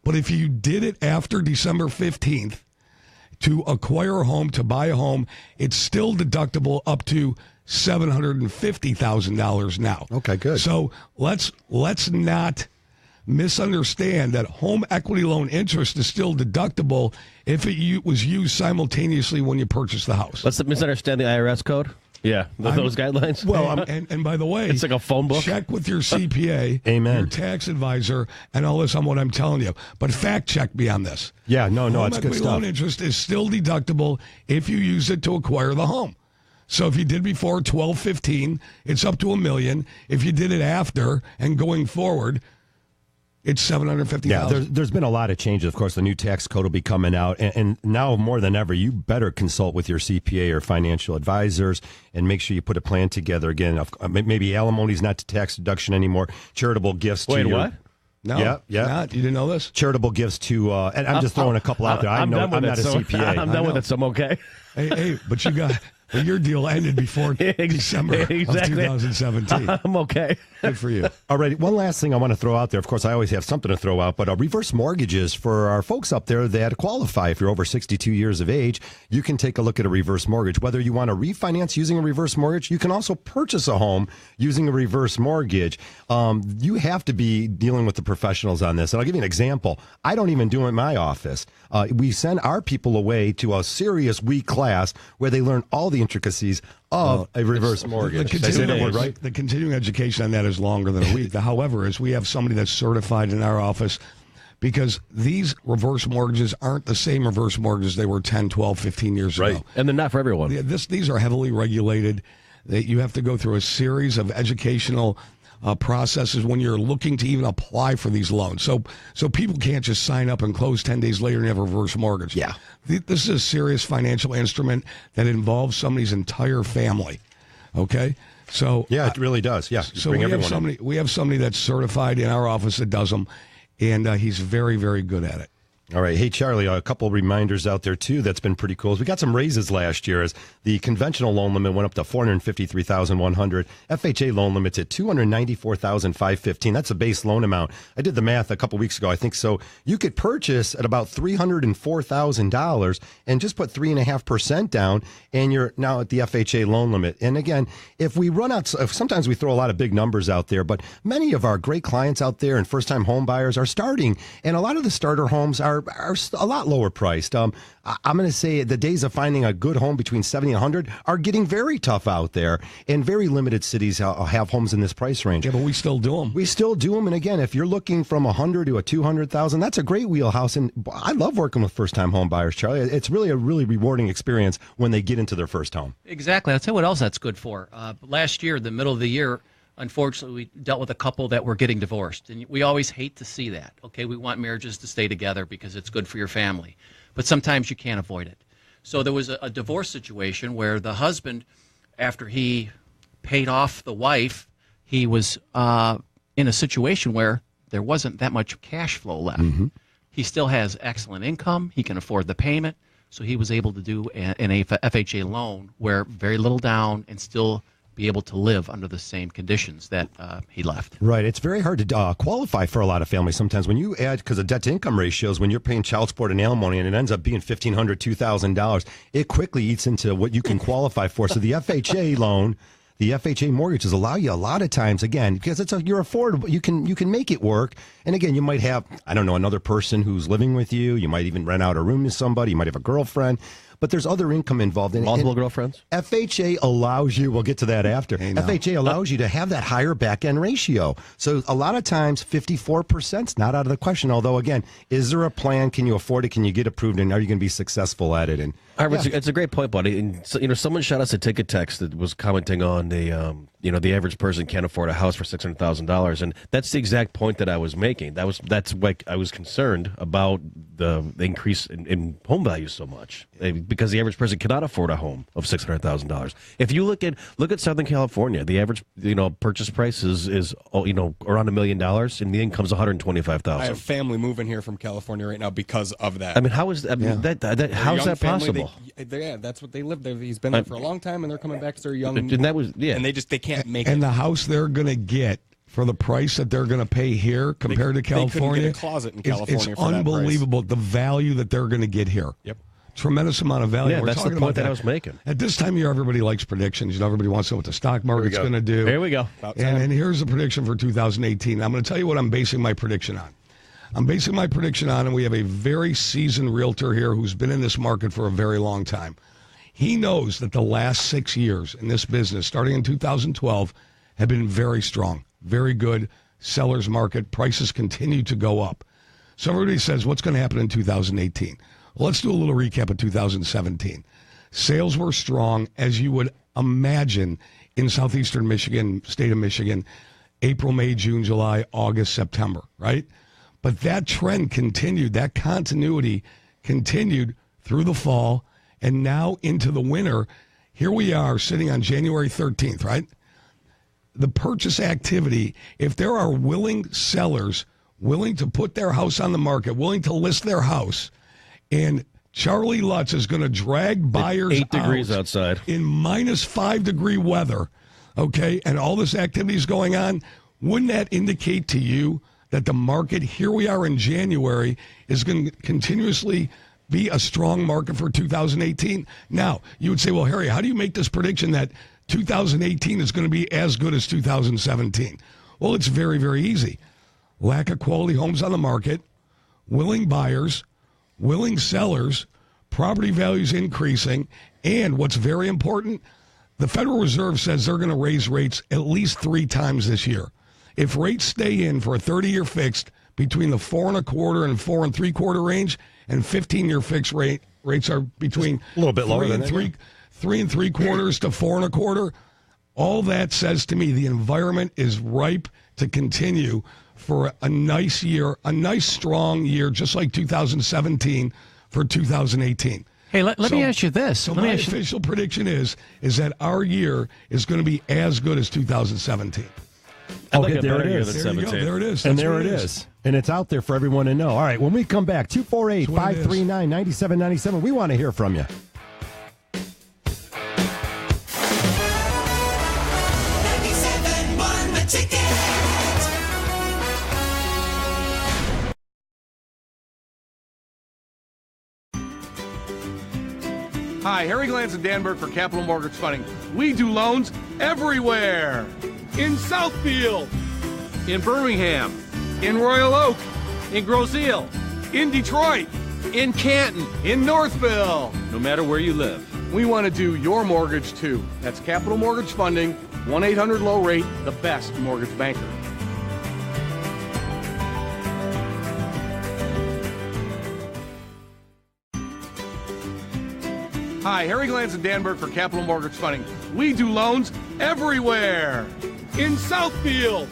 But if you did it after December 15th to acquire a home, to buy a home, it's still deductible up to $750,000 now. Okay, good. So let's not misunderstand that home equity loan interest is still deductible if it was used simultaneously when you purchase the house. Let's misunderstand the IRS code. Yeah, those guidelines. Well, and by the way, it's like a phone book. Check with your CPA, Amen, your tax advisor, and all this on what I'm telling you. But fact check me on this. Yeah, no, home it's good equity stuff. Loan interest is still deductible if you use it to acquire the home. So if you did before 12/15, it's up to $1 million. If you did it after and going forward, it's $750,000. Yeah, there's been a lot of changes. Of course, the new tax code will be coming out. And now more than ever, you better consult with your CPA or financial advisors and make sure you put a plan together. Again, maybe alimony's not tax deduction anymore. Charitable gifts to your... what? No, yeah. You didn't know this? Charitable gifts to... and I'm just throwing a couple out there. I'm not a CPA. I'm done with it, so I'm okay. Hey, but you got... But your deal ended before December of 2017. I'm okay. Good for you. All right, one last thing I want to throw out there. Of course, I always have something to throw out, but reverse mortgages for our folks up there that qualify. If you're over 62 years of age, you can take a look at a reverse mortgage. Whether you want to refinance using a reverse mortgage, you can also purchase a home using a reverse mortgage. You have to be dealing with the professionals on this. And I'll give you an example. I don't even do it in my office. We send our people away to a serious week class where they learn all the intricacies of a reverse mortgage. The continuing education on that is longer than a week. However, is we have somebody that's certified in our office because these reverse mortgages aren't the same reverse mortgages they were 10, 12, 15 years ago. And they're not for everyone. These are heavily regulated. You have to go through a series of educational processes when you're looking to even apply for these loans. So people can't just sign up and close 10 days later and have a reverse mortgage. Yeah. This is a serious financial instrument that involves somebody's entire family. Okay? So yeah, it really does. Yeah. So we have somebody that's certified in our office that does them, and he's very, very good at it. All right. Hey, Charlie, a couple of reminders out there, too, that's been pretty cool. We got some raises last year as the conventional loan limit went up to $453,100. FHA loan limit's at $294,515. That's a base loan amount. I did the math a couple weeks ago, I think. So you could purchase at about $304,000 and just put 3.5% down, and you're now at the FHA loan limit. And again, if we run out, sometimes we throw a lot of big numbers out there, but many of our great clients out there and first-time home buyers are starting, and a lot of the starter homes are are a lot lower priced. I'm going to say the days of finding a good home between 70 and 100 are getting very tough out there, and very limited cities have homes in this price range. Yeah, but we still do them. We still do them, and again, if you're looking from 100 to a 200,000, that's a great wheelhouse. And I love working with first-time home buyers, Charlie. It's really a really rewarding experience when they get into their first home. Exactly. I'll tell you what else that's good for. Last year, the middle of the year, unfortunately, we dealt with a couple that were getting divorced, and we always hate to see that. Okay, we want marriages to stay together because it's good for your family, but sometimes you can't avoid it. So there was a divorce situation where the husband, after he paid off the wife, he was in a situation where there wasn't that much cash flow left. Mm-hmm. He still has excellent income. He can afford the payment, so he was able to do an FHA loan where very little down and still be able to live under the same conditions that he left. Right. It's very hard to qualify for a lot of families sometimes. When you add, because of debt-to-income ratios, when you're paying child support and alimony and it ends up being $1,500, $2,000, it quickly eats into what you can qualify for. So the FHA loan, the FHA mortgages allow you a lot of times, again, because you're affordable, you can make it work. And again, you might have, I don't know, another person who's living with you. You might even rent out a room to somebody. You might have a girlfriend. But there's other income involved in it. Multiple girlfriends? FHA allows you, we'll get to that after. FHA allows you to have that higher back-end ratio. So a lot of times, 54% is not out of the question. Although, again, is there a plan? Can you afford it? Can you get approved? And are you going to be successful at it? And it's a great point, buddy. And so, someone shot us a ticket text that was commenting on the average person can't afford a house for $600,000, and that's the exact point that I was making. That's why I was concerned about the increase in home values so much, because the average person cannot afford a home of $600,000. If you look at Southern California, the average purchase price is around $1 million, and the income's $125,000. I have family moving here from California right now because of that. I mean, how is that? How is that possible? That's what they live there. He's been there for a long time, and they're coming back because they're young. And that was and they can't make it. And the house they're going to get for the price that they're going to pay here compared to California, they couldn't get a closet in California it's for unbelievable the value that they're going to get here. Yep. Tremendous amount of value. Yeah, We're that's talking the point about that I was making. At this time of year, everybody likes predictions. Everybody wants to know what the stock market's going to do. Here we go. And here's the prediction for 2018. I'm going to tell you what I'm basing my prediction on. And we have a very seasoned realtor here who's been in this market for a very long time. He knows that the last 6 years in this business, starting in 2012, have been very strong, very good seller's market. Prices continue to go up. So everybody says, what's going to happen in 2018? Well, let's do a little recap of 2017. Sales were strong, as you would imagine, in southeastern Michigan, state of Michigan, April, May, June, July, August, September, right? But that trend continued, that continuity continued through the fall and now into the winter. Here we are sitting on January 13th, right? The purchase activity, if there are willing sellers willing to put their house on the market, willing to list their house, and Charlie Lutz is going to drag buyers 8 degrees outside in minus 5 degree weather, okay, and all this activity is going on, wouldn't that indicate to you that the market, here we are in January, is going to continuously be a strong market for 2018? Now, you would say, well, Harry, how do you make this prediction that 2018 is going to be as good as 2017? Well, it's very, very easy. Lack of quality homes on the market, willing buyers, willing sellers, property values increasing, and what's very important, the Federal Reserve says they're going to raise rates at least 3 times this year. If rates stay in for a 30-year fixed between the 4.25% and 4.75% range, and 15-year fixed rates are between a little bit lower than 3.75% to 4.25%, all that says to me the environment is ripe to continue for a nice year, a nice strong year, just like 2017 for 2018. Hey, let me ask you this. So my official prediction is that our year is going to be as good as 2017. Okay, there it is. There you go. There it is. And there it is. And it's out there for everyone to know. All right, when we come back, 248-539-9797, we want to hear from you. Hi, Harry Glantz and Dan Burke for Capital Mortgage Funding. We do loans everywhere. In Southfield, in Birmingham, in Royal Oak, in Grosse Ile, in Detroit, in Canton, in Northville. No matter where you live, we want to do your mortgage too. That's Capital Mortgage Funding, 1-800-LOW-RATE, the best mortgage banker. Hi, Harry Glantz and Dan Burke for Capital Mortgage Funding. We do loans everywhere. In Southfield,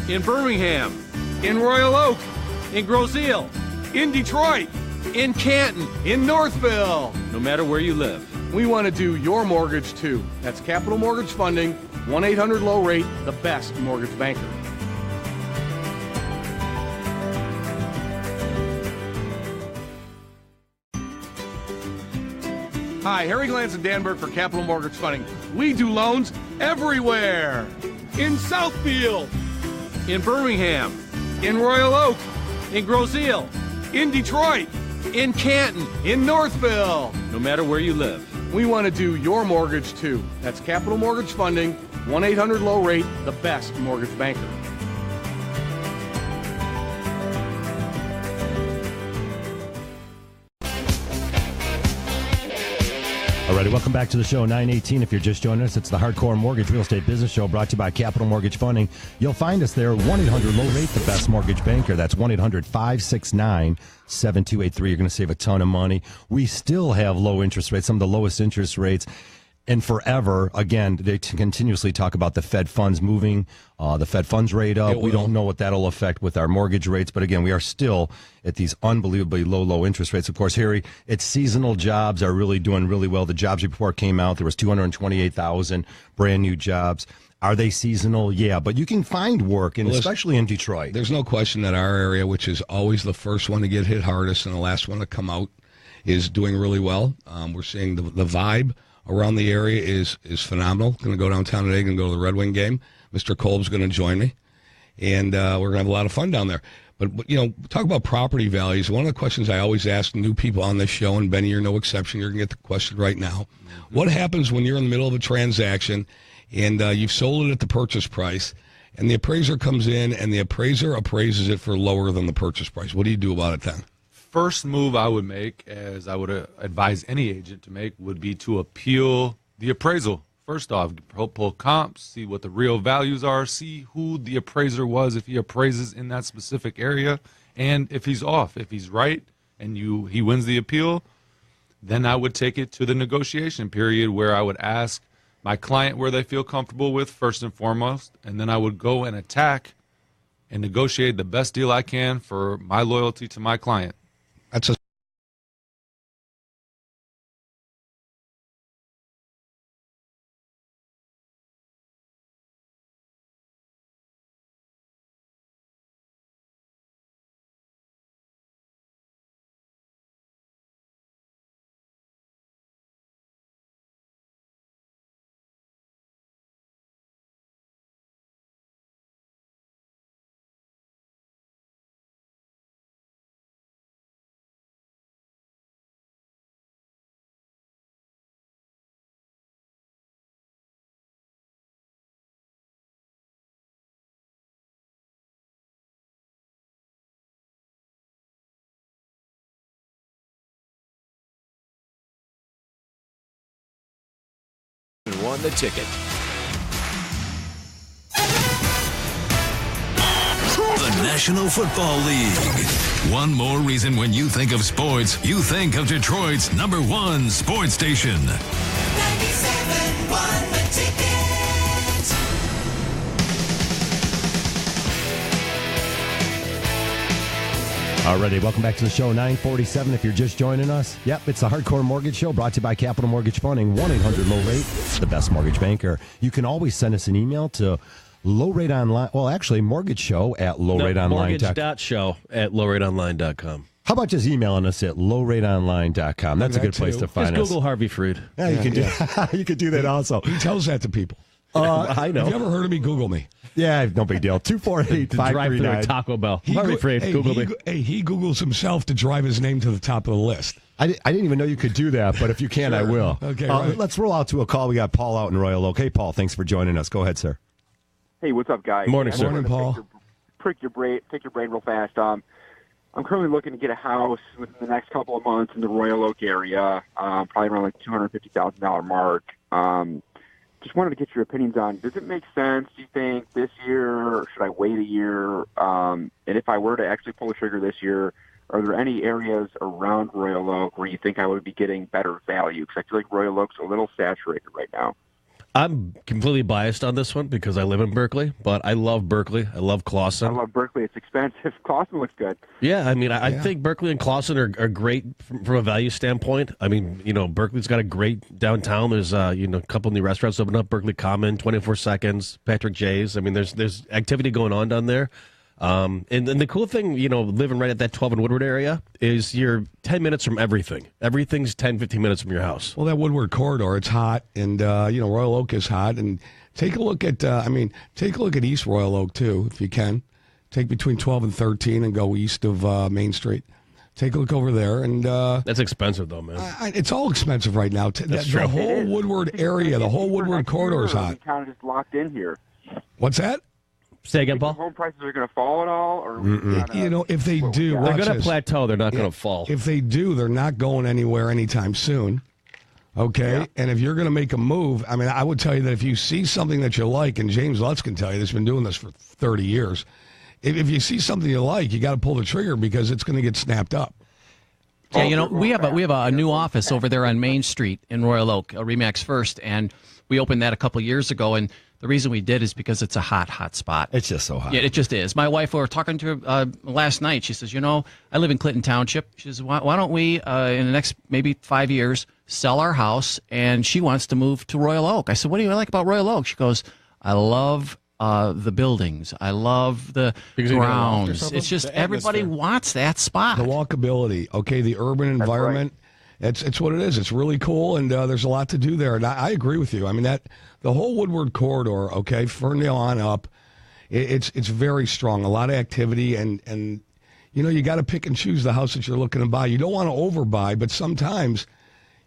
in Birmingham, in Royal Oak, in Groseal, in Detroit, in Canton, in Northville. No matter where you live, we want to do your mortgage too. That's Capital Mortgage Funding, 1-800-LOW-RATE, the best mortgage banker. Hi, Harry Glantz and Dan Burke for Capital Mortgage Funding. We do loans everywhere. In Southfield, in Birmingham, in Royal Oak, in Groseal, in Detroit, in Canton, in Northville. No matter where you live, we want to do your mortgage too. That's Capital Mortgage Funding, 1-800-LOW-RATE, the best mortgage banker. Alrighty, welcome back to the show, 918. If you're just joining us, it's the Hardcore Mortgage Real Estate Business Show brought to you by Capital Mortgage Funding. You'll find us there, 1-800-LOW-RATE, the best mortgage banker. That's 1-800-569-7283. You're going to save a ton of money. We still have low interest rates, some of the lowest interest rates. And forever, again, they continuously talk about the Fed funds moving, the Fed funds rate up. We don't know what that'll affect with our mortgage rates. But again, we are still at these unbelievably low interest rates. Of course, Harry, it's seasonal jobs are really doing really well. The jobs report came out. There was 228,000 brand new jobs. Are they seasonal? Yeah, but you can find work, and especially in Detroit. There's no question that our area, which is always the first one to get hit hardest and the last one to come out, is doing really well. We're seeing the vibe around the area is phenomenal. Going to go downtown today, going to go to the Red Wing game. Mr. Kolb's going to join me, and we're going to have a lot of fun down there. But, you know, talk about property values. One of the questions I always ask new people on this show, and Benny, you're no exception. You're going to get the question right now. Mm-hmm. What happens when you're in the middle of a transaction and you've sold it at the purchase price, and the appraiser comes in and the appraiser appraises it for lower than the purchase price? What do you do about it then? First move I would make, as I would advise any agent to make, would be to appeal the appraisal. First off, pull comps, see what the real values are, see who the appraiser was, if he appraises in that specific area, and if he's off. If he's right and he wins the appeal, then I would take it to the negotiation period where I would ask my client where they feel comfortable with first and foremost, and then I would go and attack and negotiate the best deal I can for my loyalty to my client. That's a won the ticket. The National Football League. One more reason when you think of sports, you think of Detroit's #1 sports station. 97.1 The Ticket. Alrighty, welcome back to the show, 947. If you're just joining us, yep, it's the Hardcore Mortgage Show brought to you by Capital Mortgage Funding, 1-800-LOW-RATE, the best mortgage banker. You can always send us an email to Low Rate Online, well, actually, mortgage show at lowrateonline.com. Mortgage.show@lowrateonline.com. How about just emailing us at lowrateonline.com? That's a good place to find us. Google Harvey Freed. Yeah, you can do you can do that also. He tells that to people. I know. Have you ever heard of me? Google me. Yeah, no big deal. 248-539. Taco Bell. Harvey Freed. Google me. He Googles himself to drive his name to the top of the list. I didn't even know you could do that, but if you can, I will. Okay, right. Let's roll out to a call. We got Paul out in Royal Oak. Hey, Paul, thanks for joining us. Go ahead, sir. Hey, what's up, guys? Morning, sir. Morning, Paul. Take your brain real fast. I'm currently looking to get a house within the next couple of months in the Royal Oak area, probably around like $250,000 mark. Just wanted to get your opinions on, does it make sense, do you think, this year, or should I wait a year? And if I were to actually pull the trigger this year, are there any areas around Royal Oak where you think I would be getting better value? Because I feel like Royal Oak's a little saturated right now. I'm completely biased on this one because I live in Berkeley, but I love Berkeley. I love Clawson. I love Berkeley. It's expensive. Clawson looks good. Yeah, I mean, I think Berkeley and Clawson are great from a value standpoint. I mean, Berkeley's got a great downtown. There's, a couple new restaurants open up. Berkeley Common, 24 Seconds, Patrick J's. I mean, there's activity going on down there. And the cool thing, living right at that 12 and Woodward area is you're 10 minutes from everything. Everything's 10, 15 minutes from your house. Well, that Woodward corridor, it's hot, and Royal Oak is hot. And take a look at, East Royal Oak too, if you can. Take between 12 and 13 and go east of Main Street. Take a look over there, and that's expensive though, man. It's all expensive right now. The whole Woodward area, the whole Woodward corridor is hot. Kind of just locked in here. What's that? Say again, Paul? Home prices are going to fall at all? Or if they do, they're going to plateau. They're not going to fall. If they do, they're not going anywhere anytime soon. Okay? Yeah. And if you're going to make a move, I mean, I would tell you that if you see something that you like, and James Lutz can tell you, that's been doing this for 30 years, if you see something you like, you got to pull the trigger because it's going to get snapped up. Yeah, we have a new office over there on Main Street in Royal Oak, Remax First, and we opened that a couple years ago, and the reason we did is because it's a hot spot. It's just so hot. Yeah, it just is. My wife, we were talking to her last night. She says, I live in Clinton Township. She says, why don't we, in the next maybe 5 years, sell our house? And she wants to move to Royal Oak. I said, what do you like about Royal Oak? She goes, I love the buildings. I love the grounds. It's just everybody wants that spot. The walkability, the urban environment. It's what it is. It's really cool, and there's a lot to do there. And I agree with you. I mean, the whole Woodward corridor, Ferndale on up, it's very strong. A lot of activity, and you got to pick and choose the house that you're looking to buy. You don't want to overbuy, but sometimes,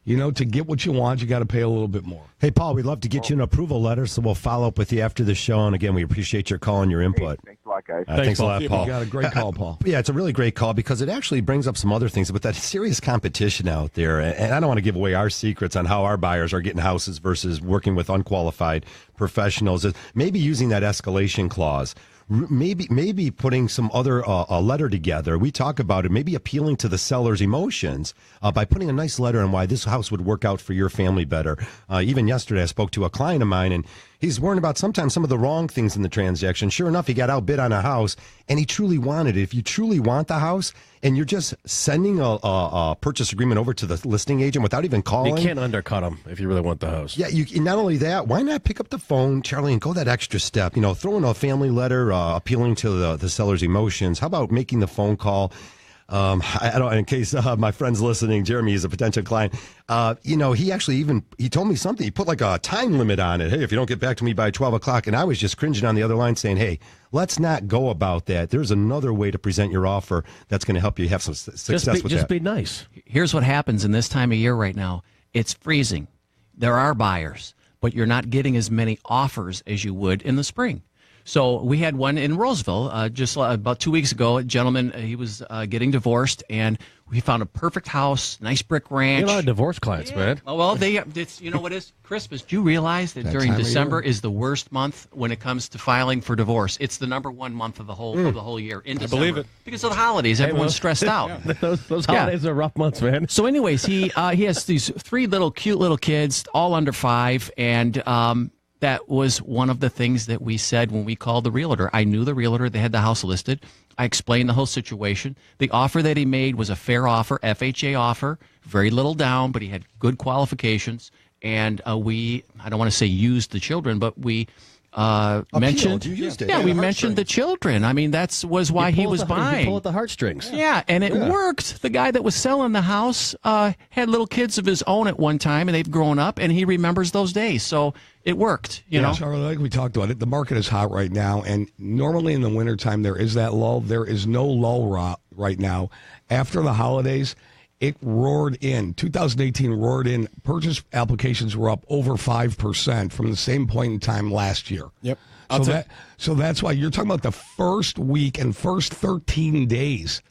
to get what you want, you got to pay a little bit more. Hey, Paul, we'd love to get you an approval letter, so we'll follow up with you after the show. And again, we appreciate your call and your input. Hey, thanks a lot, guys. Thanks a lot, Paul. You got a great call, Paul. Yeah, it's a really great call because it actually brings up some other things. With that serious competition out there, and I don't want to give away our secrets on how our buyers are getting houses versus working with unqualified professionals, is maybe using that escalation clause. Maybe putting some other a letter together. We talk about it, maybe appealing to the seller's emotions by putting a nice letter on why this house would work out for your family better. Even yesterday, I spoke to a client of mine, and he's worrying about sometimes some of the wrong things in the transaction. Sure enough, he got outbid on a house, and he truly wanted it. If you truly want the house, and you're just sending a purchase agreement over to the listing agent without even calling. You can't undercut them if you really want the house. Yeah, not only that, why not pick up the phone, Charlie, and go that extra step? Throw in a family letter appealing to the seller's emotions. How about making the phone call? I don't. In case my friend's listening, Jeremy is a potential client. He told me something. He put like a time limit on it. Hey, if you don't get back to me by 12 o'clock, and I was just cringing on the other line, saying, "Hey, let's not go about that. There's another way to present your offer that's going to help you have some success with that." Just be nice. Here's what happens in this time of year right now. It's freezing. There are buyers, but you're not getting as many offers as you would in the spring. So we had one in Roseville just about 2 weeks ago. A gentleman, he was getting divorced, and we found a perfect house, nice brick ranch. You know, a lot of divorce clients, man. Oh, well, you know what is Christmas? Do you realize that during December is the worst month when it comes to filing for divorce? It's the number one month of the whole year in December. I believe it. Because of the holidays, everyone's stressed out. Those holidays are rough months, man. So anyways, he has these three cute little kids, all under 5, and that was one of the things that we said when we called the realtor. I knew the realtor. They had the house listed. I explained the whole situation. The offer that he made was a fair offer, FHA offer, very little down, but he had good qualifications. And I don't want to say used the children, but we mentioned. You used it. Yeah, we mentioned the children. I mean, was why he was buying. You pull at the heartstrings. Yeah, and it worked. The guy that was selling the house had little kids of his own at one time, and they've grown up, and he remembers those days. So it worked, you know. Charlie, like we talked about it, the market is hot right now, and normally in the wintertime there is that lull. There is no lull right now. After the holidays, it roared in. 2018 roared in. Purchase applications were up over 5% from the same point in time last year. Yep. So that's why you're talking about the first week and first 13 days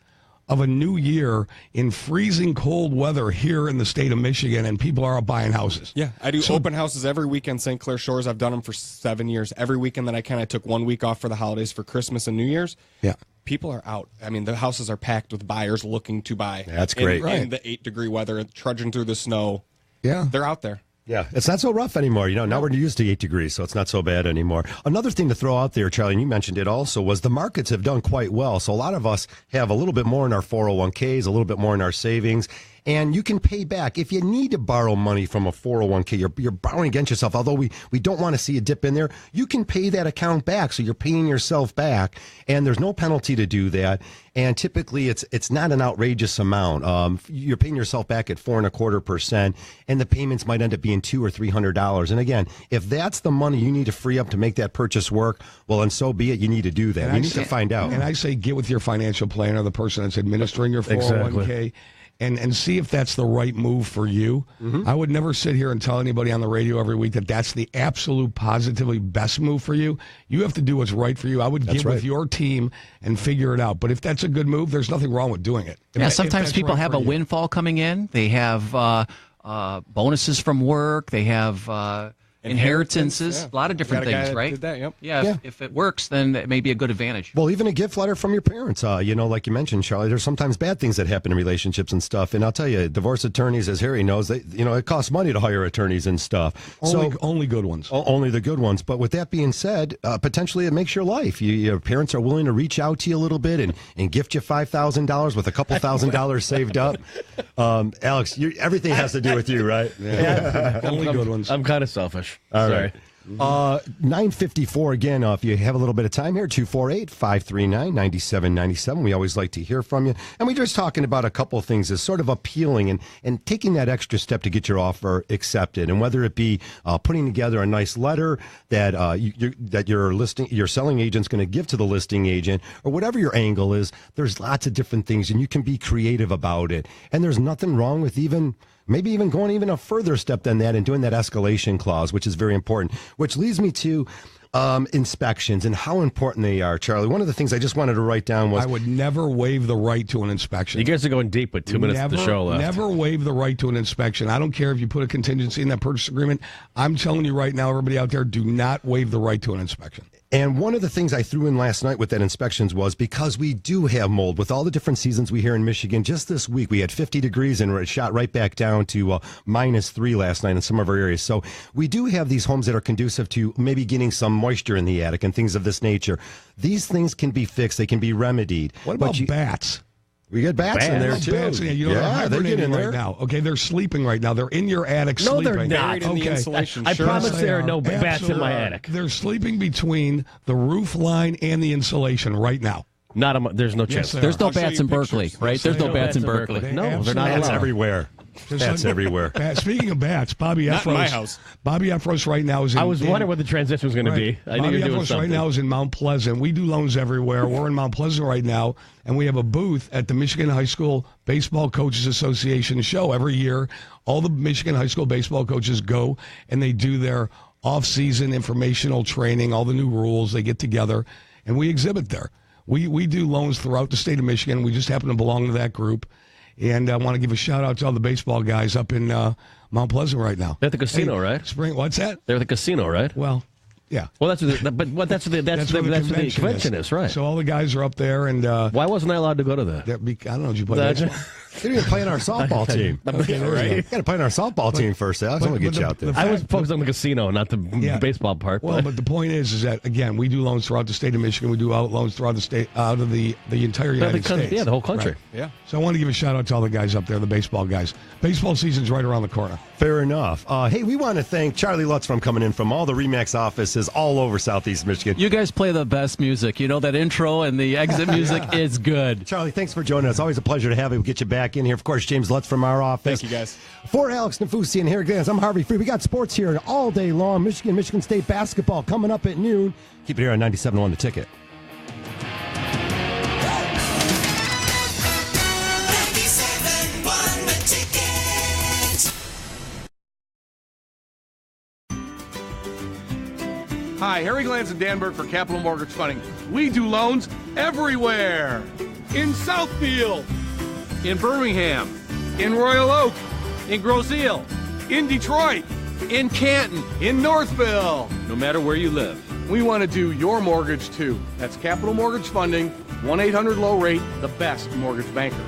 of a new year in freezing cold weather here in the state of Michigan, and people are out buying houses. Yeah, I do open houses every weekend, St. Clair Shores. I've done them for 7 years. Every weekend that I can, I took 1 week off for the holidays for Christmas and New Year's. Yeah. People are out. I mean, the houses are packed with buyers looking to buy. That's great. In the 8-degree weather, trudging through the snow. Yeah. They're out there. Yeah, it's not so rough anymore. Now we're used to 8 degrees, so it's not so bad anymore. Another thing to throw out there, Charlie, and you mentioned it also, was the markets have done quite well. So a lot of us have a little bit more in our 401ks, a little bit more in our savings. And you can pay back. If you need to borrow money from a 401k, you're borrowing against yourself. Although we don't want to see a dip in there, you can pay that account back. So you're paying yourself back, and there's no penalty to do that. And typically, it's not an outrageous amount. You're paying yourself back at 4.25%, and the payments might end up being $200 or $300. And again, if that's the money you need to free up to make that purchase work, well, and so be it. You need to do that. And you need to find out. And I say, get with your financial planner, the person that's administering your 401k. And see if that's the right move for you. Mm-hmm. I would never sit here and tell anybody on the radio every week that that's the absolute positively best move for you. You have to do what's right for you. I would get with your team and figure it out. But if that's a good move, there's nothing wrong with doing it. Sometimes people have a windfall coming in. They have bonuses from work. They have inheritances, a lot of different things, right? Did that, yep. Yeah, if it works, then it may be a good advantage. Well, even a gift letter from your parents, like you mentioned, Charlie, there's sometimes bad things that happen in relationships and stuff. And I'll tell you, divorce attorneys, as Harry knows, it costs money to hire attorneys and stuff. Only good ones. Only the good ones. But with that being said, potentially it makes your life. Your parents are willing to reach out to you a little bit and gift you $5,000 with a couple $1,000 saved up. Alex, everything has to do with you, right? Yeah. Only good ones. I'm kind of selfish. All right. 9:54 again. If you have a little bit of time here, 248-539-9797. We always like to hear from you. And we're just talking about a couple of things as sort of appealing and taking that extra step to get your offer accepted. And whether it be putting together a nice letter that your selling agent's going to give to the listing agent, or whatever your angle is, there's lots of different things, and you can be creative about it. And there's nothing wrong with maybe even going even a further step than that and doing that escalation clause, which is very important, which leads me to inspections and how important they are, Charlie. One of the things I just wanted to write down was I would never waive the right to an inspection. You guys are going deep with 2 minutes of the show left. Never waive the right to an inspection. I don't care if you put a contingency in that purchase agreement. I'm telling you right now, everybody out there, do not waive the right to an inspection. And one of the things I threw in last night with that inspections was because we do have mold with all the different seasons we hear in Michigan. Just this week, we had 50 degrees and it shot right back down to -3 last night in some of our areas. So we do have these homes that are conducive to maybe getting some moisture in the attic and things of this nature. These things can be fixed. They can be remedied. What about bats? We get bats in there, too. Bats, they're hibernating right now. Okay, they're sleeping right now. They're in your attic sleeping. No, they're not. Buried in the insulation. I promise there are no bats in my attic. They're sleeping between the roof line and the insulation right now. There's no chance. There's no bats in Berkeley, right? There's no bats in Berkeley. No, they're not Bats allowed. everywhere. Bats everywhere. Speaking of bats, Bobby Not Efros. in my house. Bobby Efros right now is in... I was wondering what the transition was going to be. I knew Bobby you were doing Efros something. right now is in Mount Pleasant. We do loans everywhere. We're in Mount Pleasant right now, and we have a booth at the Michigan High School Baseball Coaches Association show every year. All the Michigan High School baseball coaches go, and they do their off-season informational training, all the new rules. They get together, and we exhibit there. We do loans throughout the state of Michigan. We just happen to belong to that group. And I want to give a shout out to all the baseball guys up in Mount Pleasant right now. They're at the casino, right? What's that? They're at the casino, right? Well, yeah. Well, that's where the convention is, right? So all the guys are up there, and why wasn't I allowed to go to that? I don't know. Did you play baseball? You didn't even play on our softball team. Okay, right. You got to play on our softball team first, Alex. I'm going to get you out there. I was focused on the casino, not the baseball part. Well, but the point is that, again, we do loans throughout the state of Michigan. We do loans throughout the state, out of the entire United States. Yeah, the whole country. Right. Yeah. So I want to give a shout out to all the guys up there, the baseball guys. Baseball season's right around the corner. Fair enough. Hey, we want to thank Charlie Lutz from coming in from all the RE/MAX offices all over Southeast Michigan. You guys play the best music. You know, that intro and the exit music is good. Charlie, thanks for joining us. Always a pleasure to have you. We'll get you back in here. Of course, James Lutz from our office. Thank you, guys. For Alex Nafusi and Harry Glanz, I'm Harvey Free. We got sports here all day long. Michigan State basketball coming up at noon. Keep it here on 97.1 The Ticket. 97.1 The Ticket. Hi, Harry Glanz and Dan Burke for Capital Mortgage Funding. We do loans everywhere. in Southfield, in Birmingham, in Royal Oak, in Grosse Ile, in Detroit, in Canton, in Northville. No matter where you live, we want to do your mortgage too. That's Capital Mortgage Funding, 1-800-LOW-RATE, the best mortgage banker.